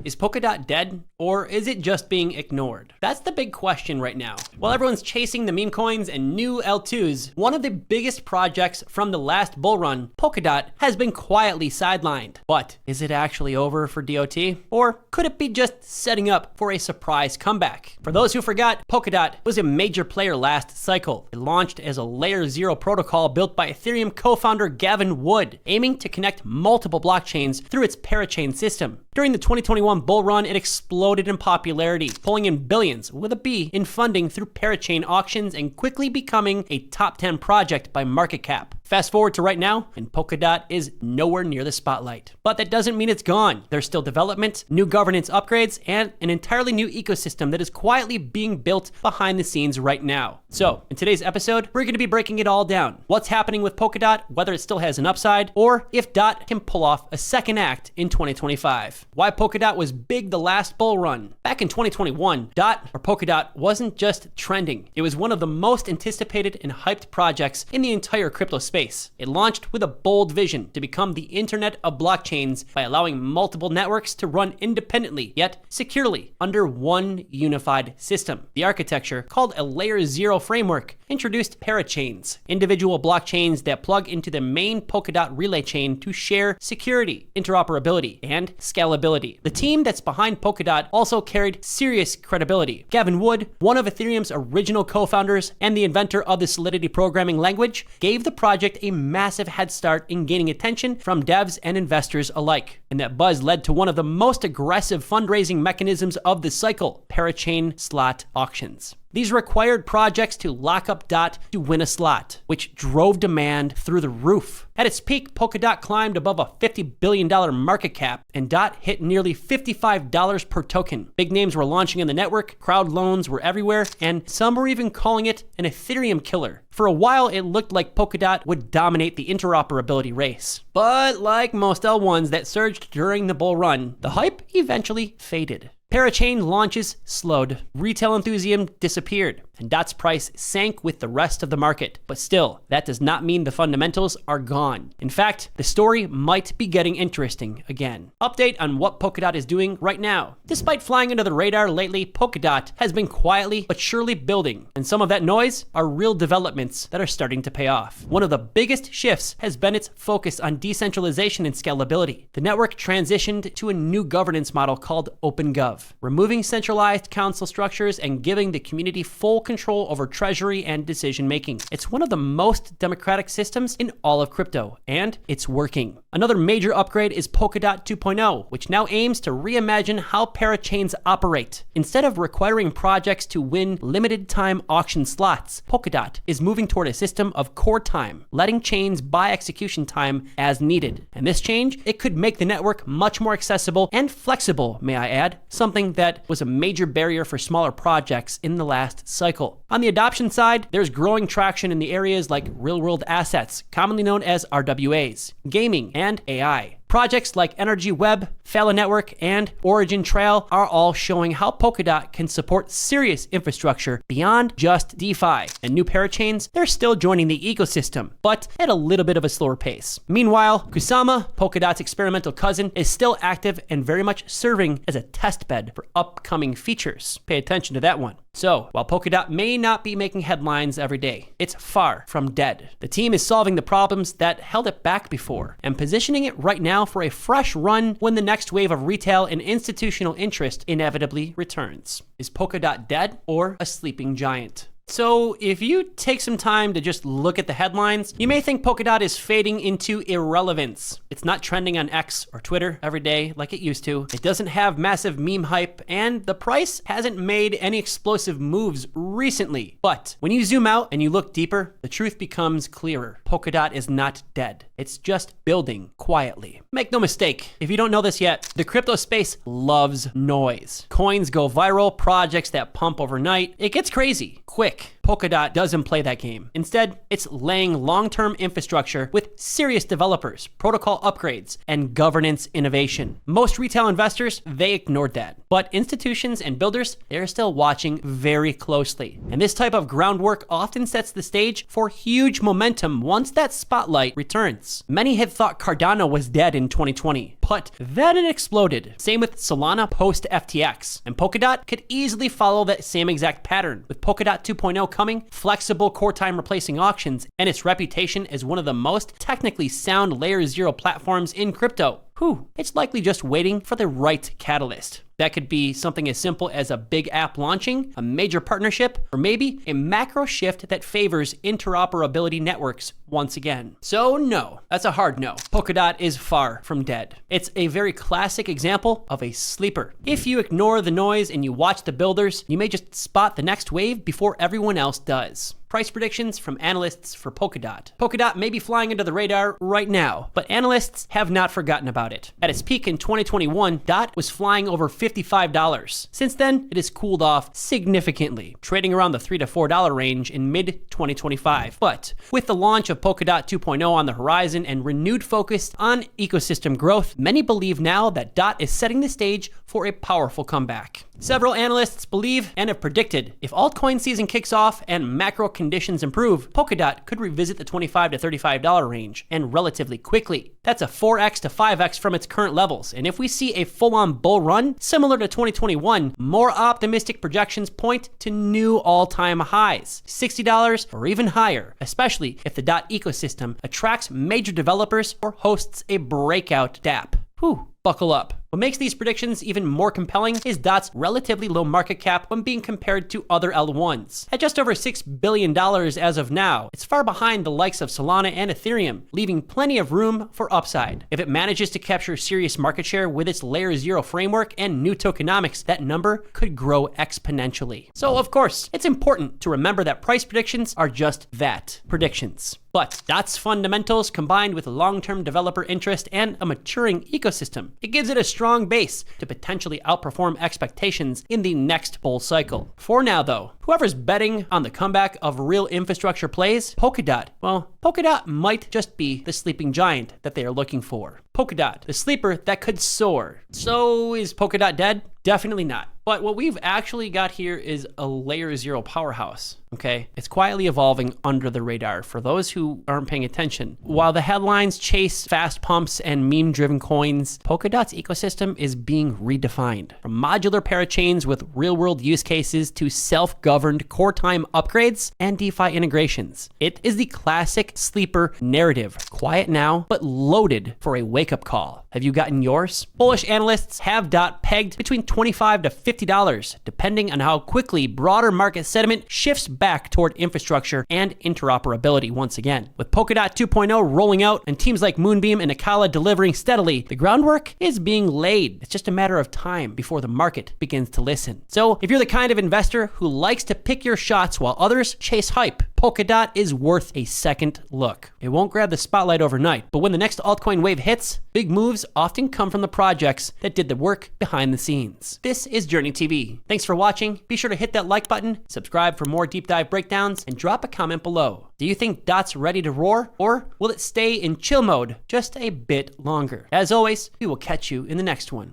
Is Polkadot dead, or is it just being ignored? That's the big question right now. While everyone's chasing the meme coins and new L2s, one of the biggest projects from the last bull run, Polkadot, has been quietly sidelined. But is it actually over for DOT? Or could it be just setting up for a surprise comeback? For those who forgot, Polkadot was a major player last cycle. It launched as a layer 0 protocol built by Ethereum co-founder Gavin Wood, aiming to connect multiple blockchains through its parachain system. During the 2021 bull run, it exploded in popularity, pulling in billions with a B in funding through parachain auctions and quickly becoming a top 10 project by market cap. Fast forward to right now, and Polkadot is nowhere near the spotlight. But that doesn't mean it's gone. There's still development, new governance upgrades, and an entirely new ecosystem that is quietly being built behind the scenes right now. So, in today's episode, we're going to be breaking it all down. What's happening with Polkadot, whether it still has an upside, or if DOT can pull off a second act in 2025. Why Polkadot was big the last bull run. Back in 2021, DOT, or Polkadot, wasn't just trending. It was one of the most anticipated and hyped projects in the entire crypto space. It launched with a bold vision to become the internet of blockchains by allowing multiple networks to run independently, yet securely, under one unified system. The architecture, called a layer 0 framework, introduced parachains, individual blockchains that plug into the main Polkadot relay chain to share security, interoperability, and scalability. The team that's behind Polkadot also carried serious credibility. Gavin Wood, one of Ethereum's original co-founders and the inventor of the Solidity programming language, gave the project a massive head start in gaining attention from devs and investors alike. And that buzz led to one of the most aggressive fundraising mechanisms of the cycle, parachain slot auctions. These required projects to lock up DOT to win a slot, which drove demand through the roof. At its peak, Polkadot climbed above a $50 billion market cap, and DOT hit nearly $55 per token. Big names were launching in the network, crowd loans were everywhere, and some were even calling it an Ethereum killer. For a while, it looked like Polkadot would dominate the interoperability race. But like most L1s that surged during the bull run, the hype eventually faded. Parachain launches slowed, retail enthusiasm disappeared, and DOT's price sank with the rest of the market. But still, that does not mean the fundamentals are gone. In fact, the story might be getting interesting again. Update on what Polkadot is doing right now. Despite flying under the radar lately, Polkadot has been quietly but surely building, and some of that noise are real developments that are starting to pay off. One of the biggest shifts has been its focus on decentralization and scalability. The network transitioned to a new governance model called OpenGov, removing centralized council structures and giving the community full control over treasury and decision making. It's one of the most democratic systems in all of crypto, and it's working. Another major upgrade is Polkadot 2.0, which now aims to reimagine how parachains operate. Instead of requiring projects to win limited time auction slots, Polkadot is moving toward a system of core time, letting chains buy execution time as needed. And this change, it could make the network much more accessible and flexible, may I add, something that was a major barrier for smaller projects in the last cycle. On the adoption side, there's growing traction in the areas like real-world assets, commonly known as RWAs, gaming, and AI. Projects like Energy Web, Phala Network, and Origin Trail are all showing how Polkadot can support serious infrastructure beyond just DeFi. And new parachains, they're still joining the ecosystem, but at a little bit of a slower pace. Meanwhile, Kusama, Polkadot's experimental cousin, is still active and very much serving as a testbed for upcoming features. Pay attention to that one. So, while Polkadot may not be making headlines every day, it's far from dead. The team is solving the problems that held it back before and positioning it right now for a fresh run when the next wave of retail and institutional interest inevitably returns. Is Polkadot dead or a sleeping giant? So if you take some time to just look at the headlines, you may think Polkadot is fading into irrelevance. It's not trending on X or Twitter every day like it used to. It doesn't have massive meme hype, and the price hasn't made any explosive moves recently. But when you zoom out and you look deeper, the truth becomes clearer. Polkadot is not dead. It's just building quietly. Make no mistake, if you don't know this yet, the crypto space loves noise. Coins go viral, projects that pump overnight. It gets crazy, quick. Polkadot doesn't play that game. Instead, it's laying long-term infrastructure with serious developers, protocol upgrades, and governance innovation. Most retail investors, they ignored that. But institutions and builders, they're still watching very closely. And this type of groundwork often sets the stage for huge momentum once that spotlight returns. Many had thought Cardano was dead in 2020, but then it exploded. Same with Solana post FTX. And Polkadot could easily follow that same exact pattern. With Polkadot 2.0 coming, flexible core time replacing auctions, and its reputation as one of the most technically sound layer 0 platforms in crypto. It's likely just waiting for the right catalyst. That could be something as simple as a big app launching, a major partnership, or maybe a macro shift that favors interoperability networks once again. So no, that's a hard no. Polkadot is far from dead. It's a very classic example of a sleeper. If you ignore the noise and you watch the builders, you may just spot the next wave before everyone else does. Price predictions from analysts for Polkadot. Polkadot may be flying under the radar right now, but analysts have not forgotten about it. At its peak in 2021, DOT was flying over $55. Since then, it has cooled off significantly, trading around the $3 to $4 range in mid-2025. But with the launch of Polkadot 2.0 on the horizon and renewed focus on ecosystem growth, many believe now that DOT is setting the stage for a powerful comeback. Several analysts believe and have predicted if altcoin season kicks off and macro conditions improve, Polkadot could revisit the $25 to $35 range, and relatively quickly. That's a 4x to 5x from its current levels, and if we see a full-on bull run similar to 2021, more optimistic projections point to new all-time highs, $60 or even higher, especially if the DOT ecosystem attracts major developers or hosts a breakout dApp. Buckle up. What makes these predictions even more compelling is DOT's relatively low market cap when being compared to other L1s. At just over $6 billion as of now, it's far behind the likes of Solana and Ethereum, leaving plenty of room for upside. If it manages to capture serious market share with its layer 0 framework and new tokenomics, that number could grow exponentially. So of course, it's important to remember that price predictions are just that, predictions. But DOT's fundamentals combined with long-term developer interest and a maturing ecosystem, it gives it a strong base to potentially outperform expectations in the next bull cycle. For now though, whoever's betting on the comeback of real infrastructure plays, Polkadot might just be the sleeping giant that they are looking for. Polkadot, the sleeper that could soar. So is Polkadot dead? Definitely not. But what we've actually got here is a layer 0 powerhouse, okay? It's quietly evolving under the radar for those who aren't paying attention. While the headlines chase fast pumps and meme-driven coins, Polkadot's ecosystem is being redefined. From modular parachains with real-world use cases to self-governed core time upgrades and DeFi integrations. It is the classic sleeper narrative, quiet now, but loaded for a wake-up call. Have you gotten yours? Bullish analysts have DOT pegged between $25 to $50, depending on how quickly broader market sentiment shifts back toward infrastructure and interoperability once again. With Polkadot 2.0 rolling out and teams like Moonbeam and Akala delivering steadily, the groundwork is being laid. It's just a matter of time before the market begins to listen. So if you're the kind of investor who likes to pick your shots while others chase hype, Polkadot is worth a second look. It won't grab the spotlight overnight, but when the next altcoin wave hits, big moves often come from the projects that did the work behind the scenes. This is JRNY TV. Thanks for watching. Be sure to hit that like button, subscribe for more deep dive breakdowns, and drop a comment below. Do you think DOT's ready to roar, or will it stay in chill mode just a bit longer? As always, we will catch you in the next one.